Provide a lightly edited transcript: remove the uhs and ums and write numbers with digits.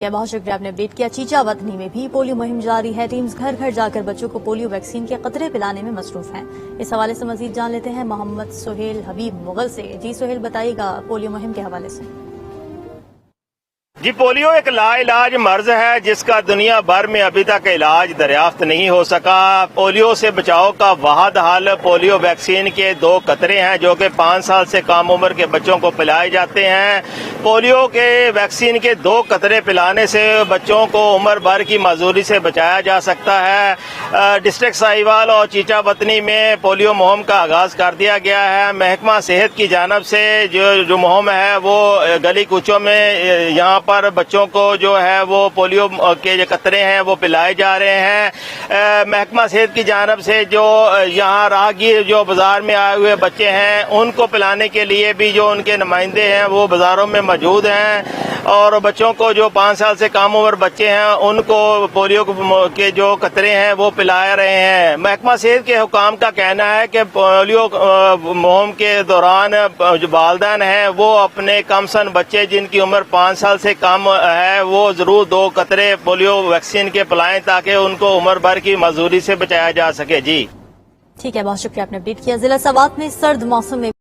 ہے، بہت شکریہ آپ نے اپڈیٹ کیا۔ چیچا وطنی میں بھی پولیو مہم جاری ہے، ٹیمز گھر گھر جا کر بچوں کو پولیو ویکسین کے قطرے پلانے میں مصروف ہیں۔ اس حوالے سے مزید جان لیتے ہیں محمد سہیل حبیب مغل سے۔ جی سہیل، بتائیے گا پولیو مہم کے حوالے سے۔ جی، پولیو ایک لا علاج مرض ہے جس کا دنیا بھر میں ابھی تک علاج دریافت نہیں ہو سکا۔ پولیو سے بچاؤ کا واحد حل پولیو ویکسین کے 2 قطرے ہیں جو کہ 5 سال سے کم عمر کے بچوں کو پلائے جاتے ہیں۔ پولیو کے ویکسین کے 2 قطرے پلانے سے بچوں کو عمر بھر کی معذوری سے بچایا جا سکتا ہے۔ ڈسٹرکٹ ساہیوال اور چیچا وطنی میں پولیو مہم کا آغاز کر دیا گیا ہے۔ محکمہ صحت کی جانب سے جو مہم ہے وہ گلی کوچوں میں یہاں پر بچوں کو جو ہے وہ پولیو کے جو قطرے ہیں وہ پلائے جا رہے ہیں۔ محکمہ صحت کی جانب سے جو یہاں راہگیر جو بازار میں آئے ہوئے بچے ہیں ان کو پلانے کے لیے بھی جو ان کے نمائندے ہیں وہ بازاروں میں موجود ہیں، اور بچوں کو جو 5 سال سے کم عمر بچے ہیں ان کو پولیو کے جو قطرے ہیں وہ پلا رہے ہیں۔ محکمہ صحت کے حکام کا کہنا ہے کہ پولیو مہم کے دوران جو والدین ہیں وہ اپنے کم سن بچے جن کی عمر 5 سال سے کم ہے وہ ضرور 2 قطرے پولیو ویکسین کے پلائیں تاکہ ان کو عمر بھر کی معذوری سے بچایا جا سکے۔ جی ٹھیک ہے، بہت شکریہ آپ نے اپڈیٹ کیا۔ ضلع سوات میں سرد موسم میں